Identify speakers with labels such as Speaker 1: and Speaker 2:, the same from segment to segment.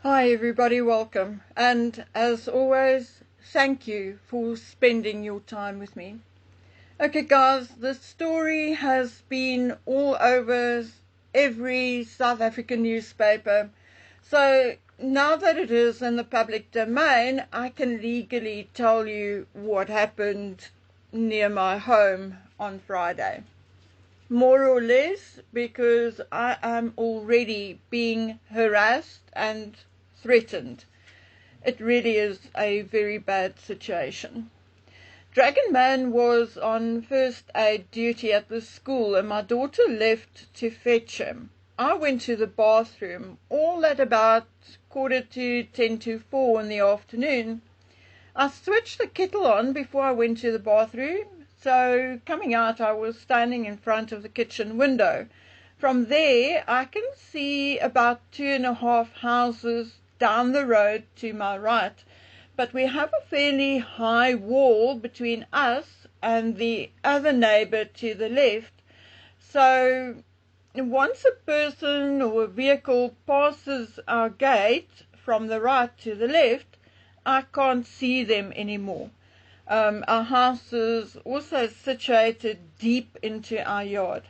Speaker 1: Hi everybody, welcome. And as always, thank you for spending your time with me. Okay guys, the story has been all over every South African newspaper. So now that it is in the public domain, I can legally tell you what happened near my home on Friday. More or less, because I am already being harassed and threatened. It really is a very bad situation. Dragon Man was on first aid duty at the school and my daughter left to fetch him. I went to the bathroom all at about 4:45 in the afternoon. I switched the kettle on before I went to the bathroom. So coming out, I was standing in front of the kitchen window. From there, I can see about 2.5 houses down the road to my right. But we have a fairly high wall between us and the other neighbor to the left. So once a person or a vehicle passes our gate from the right to the left, I can't see them anymore. Our house is also situated deep into our yard.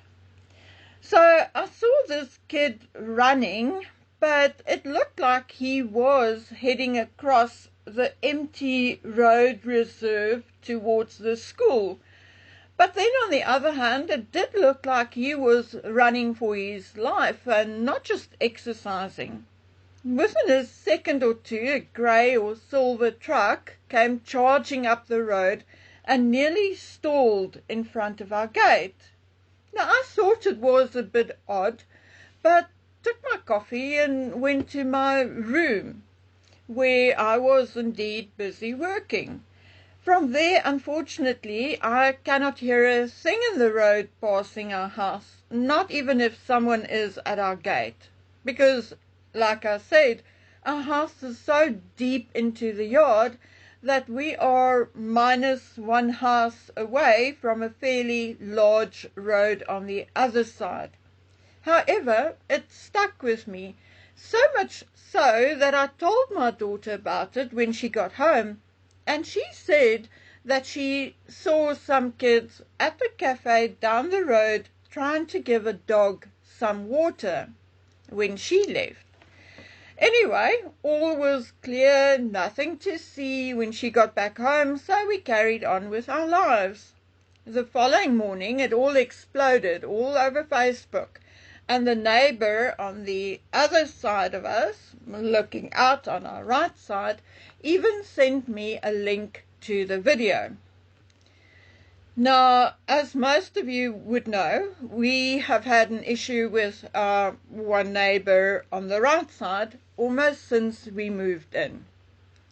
Speaker 1: So I saw this kid running, but it looked like he was heading across the empty road reserve towards the school. But then on the other hand, it did look like he was running for his life and not just exercising. Within a second or two, a grey or silver truck came charging up the road and nearly stalled in front of our gate. Now, I thought it was a bit odd, but took my coffee and went to my room, where I was indeed busy working. From there, unfortunately, I cannot hear a thing in the road passing our house, not even if someone is at our gate, because like I said, our house is so deep into the yard that we are minus one house away from a fairly large road on the other side. However, it stuck with me, so much so that I told my daughter about it when she got home, and she said that she saw some kids at the cafe down the road trying to give a dog some water when she left. Anyway, all was clear, nothing to see when she got back home, so we carried on with our lives. The following morning it all exploded all over Facebook, and the neighbor on the other side of us, looking out on our right side, even sent me a link to the video. Now, as most of you would know, we have had an issue with our one neighbor on the right side almost since we moved in.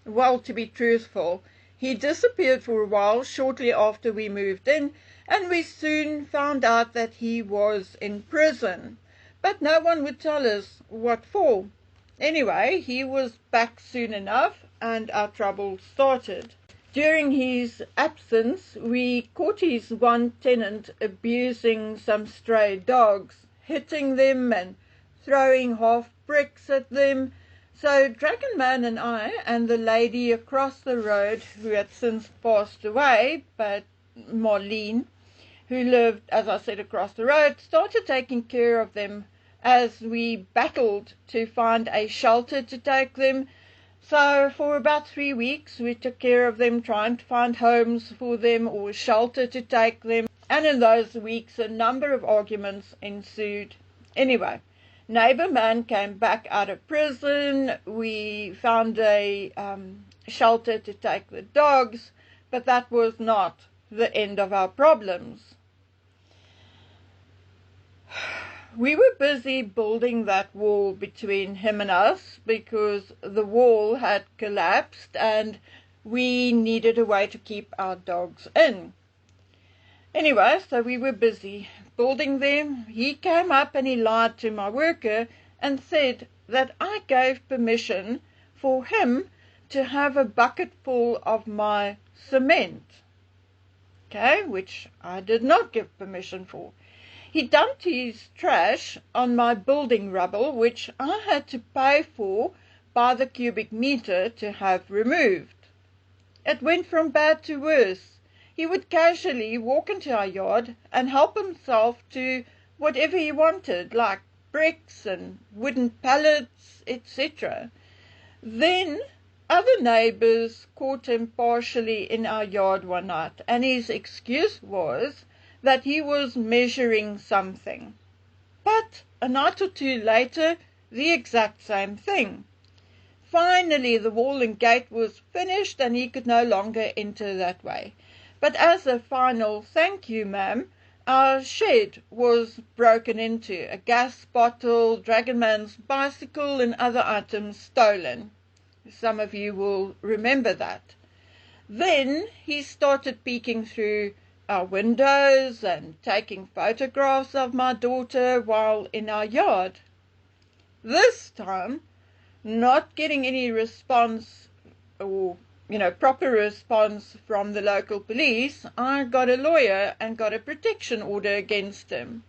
Speaker 1: Well, to be truthful, he disappeared for a while shortly after we moved in, and we soon found out that he was in prison, but no one would tell us what for. Anyway, he was back soon enough, and our trouble started. During his absence, we caught his one tenant abusing some stray dogs, hitting them and throwing half bricks at them. So Dragon Man and I and the lady across the road, who had since passed away, but Marlene, who lived, as I said, across the road, started taking care of them as we battled to find a shelter to take them. So for about 3 weeks we took care of them, trying to find homes for them or a shelter to take them. And in those weeks a number of arguments ensued. Anyway, neighbor man came back out of prison. We found a shelter to take the dogs, but that was not the end of our problems. We were busy building that wall between him and us because the wall had collapsed and we needed a way to keep our dogs in. Anyway, so we were busy building them. He came up and he lied to my worker and said that I gave permission for him to have a bucket full of my cement. Okay, which I did not give permission for. He dumped his trash on my building rubble, which I had to pay for by the cubic meter to have removed. It went from bad to worse. He would casually walk into our yard and help himself to whatever he wanted, like bricks and wooden pallets, etc. Then other neighbors caught him partially in our yard one night, and his excuse was that he was measuring something. But a night or two later, the exact same thing. Finally, the wall and gate was finished and he could no longer enter that way. But as a final thank you, ma'am, our shed was broken into, a gas bottle, Dragonman's bicycle and other items stolen. Some of you will remember that. Then he started peeking through our windows and taking photographs of my daughter while in our yard. This time, not getting any response or proper response from the local police, I got a lawyer and got a protection order against him.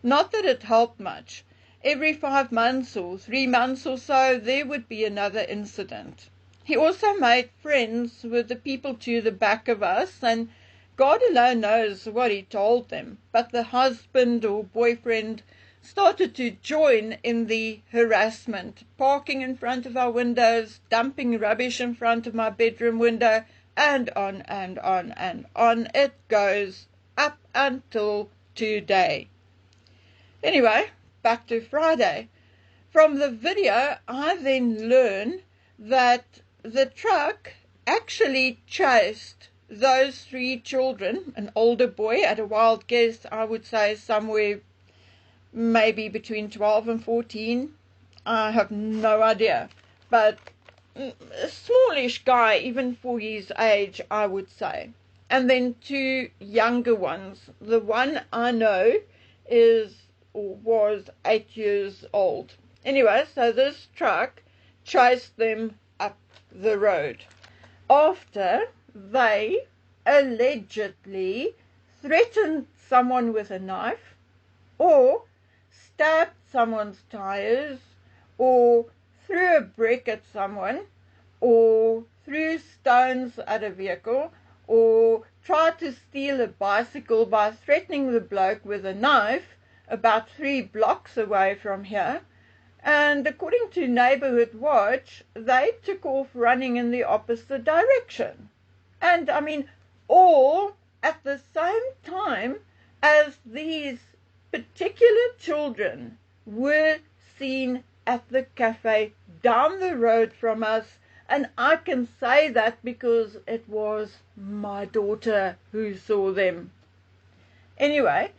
Speaker 1: Not that it helped much. Every 5 months or 3 months or so, there would be another incident. He also made friends with the people to the back of us, and God alone knows what he told them, but the husband or boyfriend started to join in the harassment, parking in front of our windows, dumping rubbish in front of my bedroom window, and on and on and on it goes up until today. Anyway, back to Friday. From the video, I then learned that the truck actually chased those 3 children, an older boy, at a wild guess, I would say somewhere maybe between 12 and 14. I have no idea. But a smallish guy, even for his age, I would say. And then 2 younger ones. The one I know is or was 8 years old. Anyway, so this truck chased them up the road. After they allegedly threatened someone with a knife, or stabbed someone's tires, or threw a brick at someone, or threw stones at a vehicle, or tried to steal a bicycle by threatening the bloke with a knife about 3 blocks away from here. And according to Neighborhood Watch, they took off running in the opposite direction. And I mean, all at the same time as these particular children were seen at the cafe down the road from us. And I can say that because it was my daughter who saw them. Anyway,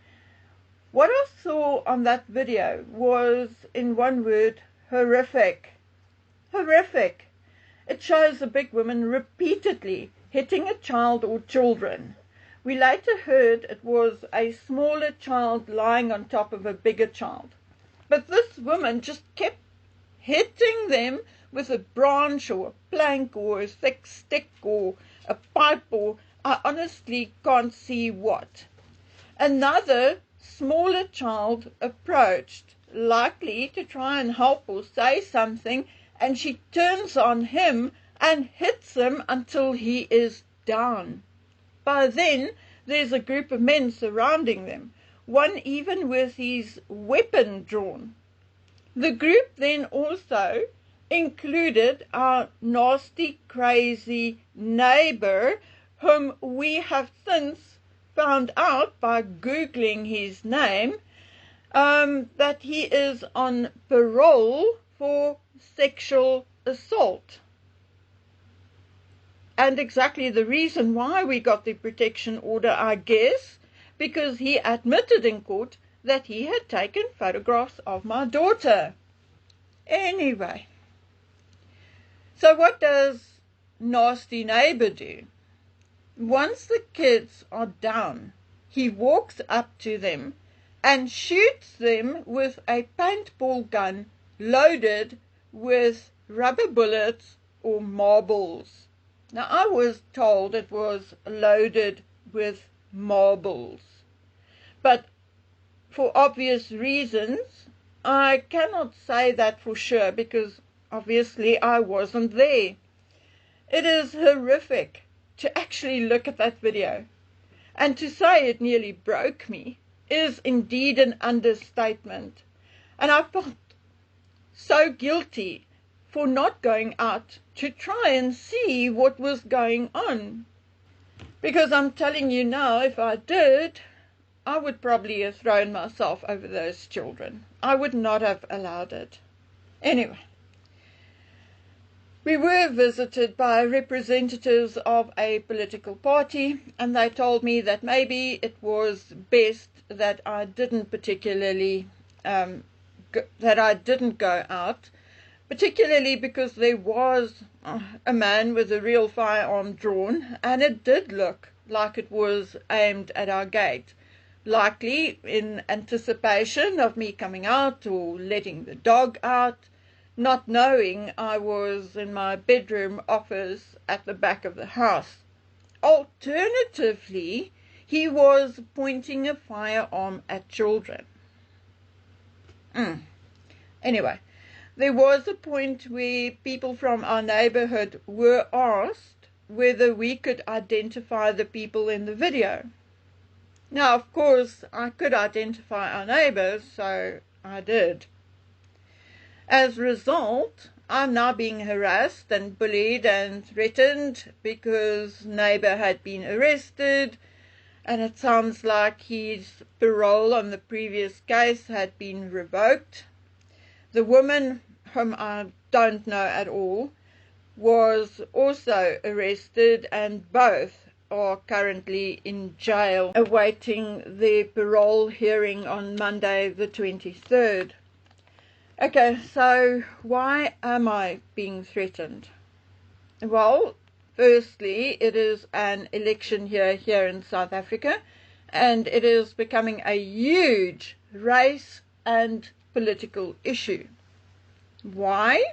Speaker 1: what I saw on that video was, in one word, horrific. Horrific. It shows a big woman repeatedly hitting a child or children. We later heard it was a smaller child lying on top of a bigger child. But this woman just kept hitting them with a branch or a plank or a thick stick or a pipe, or I honestly can't see what. Another smaller child approached, likely to try and help or say something, and she turns on him and hits him until he is down. By then, there's a group of men surrounding them, one even with his weapon drawn. The group then also included our nasty, crazy neighbor, whom we have since found out by Googling his name, that he is on parole for sexual assault. And exactly the reason why we got the protection order, I guess, because he admitted in court that he had taken photographs of my daughter. Anyway, so what does nasty neighbor do? Once the kids are down, he walks up to them and shoots them with a paintball gun loaded with rubber bullets or marbles. Now, I was told it was loaded with marbles, but for obvious reasons, I cannot say that for sure, because Obviously, I wasn't there. It is horrific to actually look at that video. And to say it nearly broke me is indeed an understatement. And I felt so guilty for not going out to try and see what was going on. Because I'm telling you now, if I did, I would probably have thrown myself over those children. I would not have allowed it. Anyway, we were visited by representatives of a political party, and they told me that maybe it was best that I didn't go out, particularly because there was a man with a real firearm drawn, and it did look like it was aimed at our gate, likely in anticipation of me coming out or letting the dog out, not knowing I was in my bedroom office at the back of the house. Alternatively, he was pointing a firearm at children. Anyway, there was a point where people from our neighborhood were asked whether we could identify the people in the video. Now, of course, I could identify our neighbors, so I did. As a result, I'm now being harassed and bullied and threatened because neighbor had been arrested, and it sounds like his parole on the previous case had been revoked. The woman, whom I don't know at all, was also arrested, and both are currently in jail awaiting their parole hearing on Monday the 23rd. Okay, so why am I being threatened? Well, firstly, it is an election here in South Africa, and it is becoming a huge race and political issue. Why?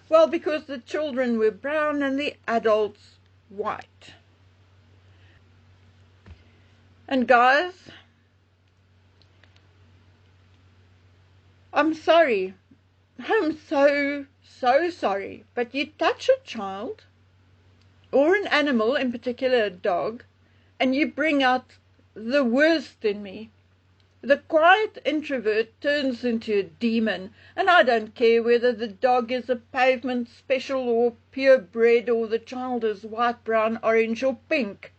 Speaker 1: Well, because the children were brown and the adults white. And guys, I'm sorry. I'm so sorry. But you touch a child, or an animal, in particular a dog, and you bring out the worst in me. The quiet introvert turns into a demon, and I don't care whether the dog is a pavement special or purebred, or the child is white, brown, orange or pink.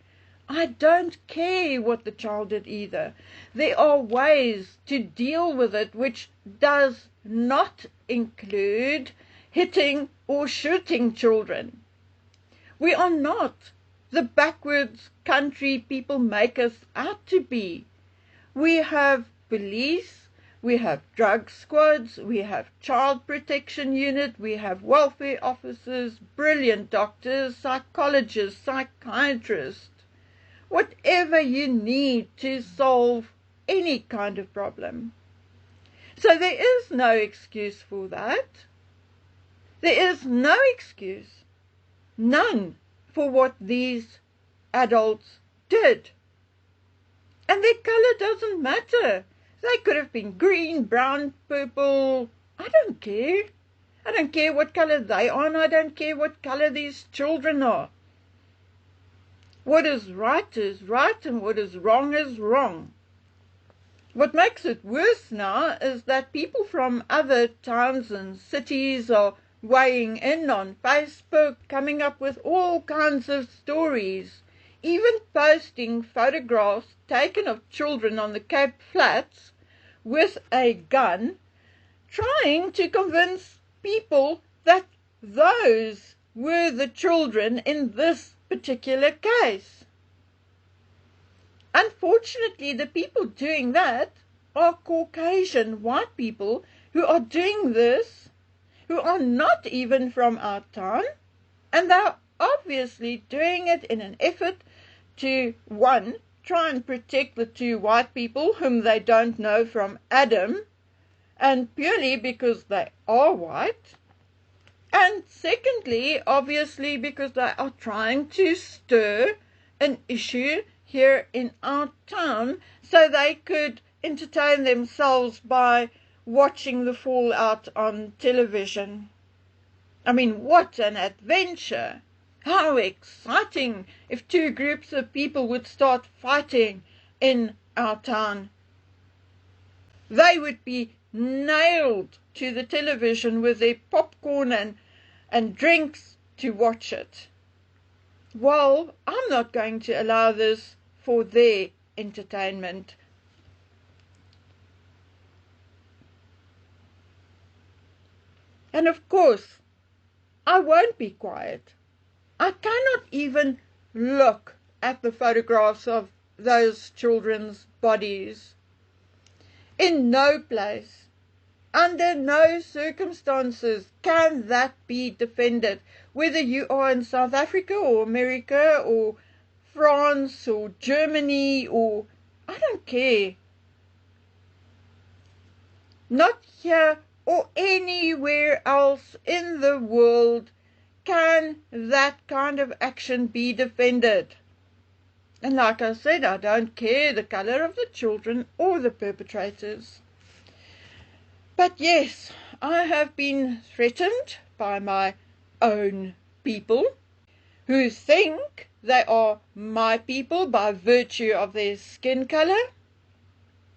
Speaker 1: I don't care what the child did either. There are ways to deal with it which does not include hitting or shooting children. We are not the backwards country people make us out to be. We have police, we have drug squads, we have child protection unit, we have welfare officers, brilliant doctors, psychologists, psychiatrists, whatever you need to solve any kind of problem. So there is no excuse for that. There is no excuse, none, for what these adults did. And their color doesn't matter. They could have been green, brown, purple. I don't care. I don't care what color they are, and I don't care what color these children are. What is right, and what is wrong. What makes it worse now is that people from other towns and cities are weighing in on Facebook, coming up with all kinds of stories, even posting photographs taken of children on the Cape Flats with a gun, trying to convince people that those were the children in this particular case. Unfortunately, the people doing that are Caucasian white people who are doing this, who are not even from our town, and they're obviously doing it in an effort to, one, try and protect the two white people whom they don't know from Adam, and purely because they are white, and secondly, obviously, because they are trying to stir an issue here in our town so they could entertain themselves by watching the fallout on television. I mean, what an adventure! How exciting if two groups of people would start fighting in our town. They would be nailed to the television with their popcorn and drinks to watch it. Well, I'm not going to allow this for their entertainment. And of course, I won't be quiet. I cannot even look at the photographs of those children's bodies. In no place, under no circumstances can that be defended, whether you are in South Africa or America or France or Germany or I don't care. Not here or anywhere else in the world can that kind of action be defended. And like I said, I don't care the color of the children or the perpetrators. But yes, I have been threatened by my own people who think they are my people by virtue of their skin color.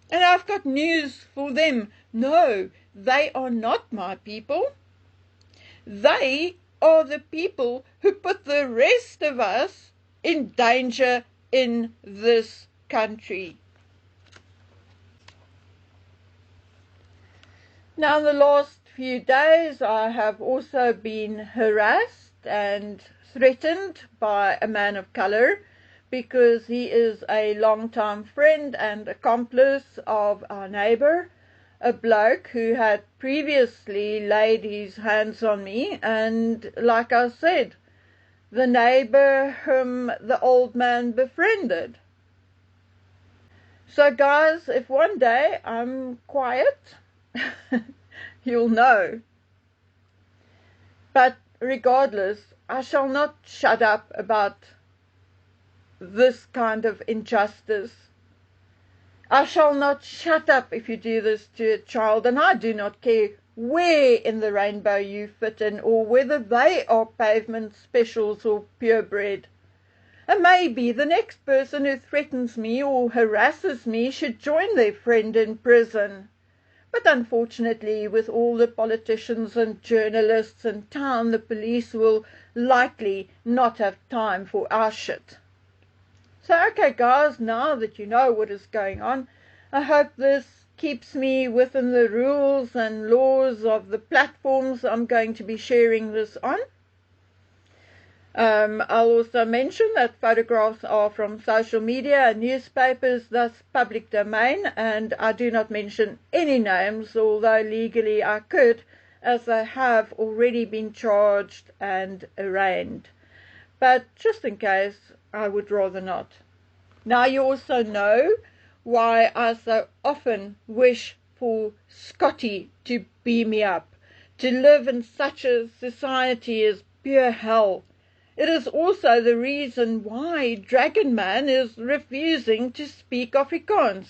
Speaker 1: And I've got news for them. No, they are not my people. They are the people who put the rest of us in danger in this country. Now, in the last few days, I have also been harassed and threatened by a man of color because he is a long-time friend and accomplice of our neighbor, a bloke who had previously laid his hands on me, and like I said, the neighbor whom the old man befriended. So guys, if one day I'm quiet, you'll know. But regardless, I shall not shut up about this kind of injustice. I shall not shut up if you do this to a child, and I do not care where in the rainbow you fit in or whether they are pavement specials or purebred. And maybe the next person who threatens me or harasses me should join their friend in prison. But unfortunately, with all the politicians and journalists in town, the police will likely not have time for our shit. So, okay guys, now that you know what is going on, I hope this keeps me within the rules and laws of the platforms I'm going to be sharing this on. I'll also mention that photographs are from social media and newspapers, thus public domain, and I do not mention any names, although legally I could, as they have already been charged and arraigned. But just in case, I would rather not. Now you also know why I so often wish for Scotty to beam me up. To live in such a society is pure hell. It is also the reason why Dragon Man is refusing to speak Afrikaans,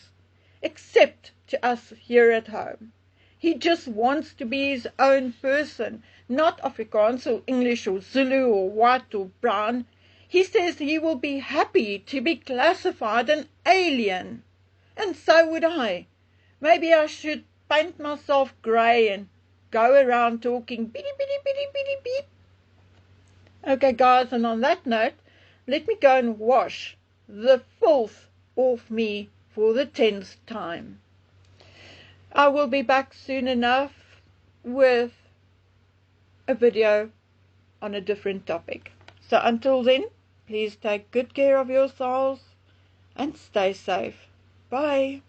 Speaker 1: except to us here at home. He just wants to be his own person, not Afrikaans or English or Zulu or white or brown. He says he will be happy to be classified an alien. And so would I. Maybe I should paint myself grey and go around talking bitty bitty bitty bitty beep. Okay guys, and on that note, let me go and wash the filth off me for the 10th time. I will be back soon enough with a video on a different topic. So until then, please take good care of yourselves and stay safe. Bye.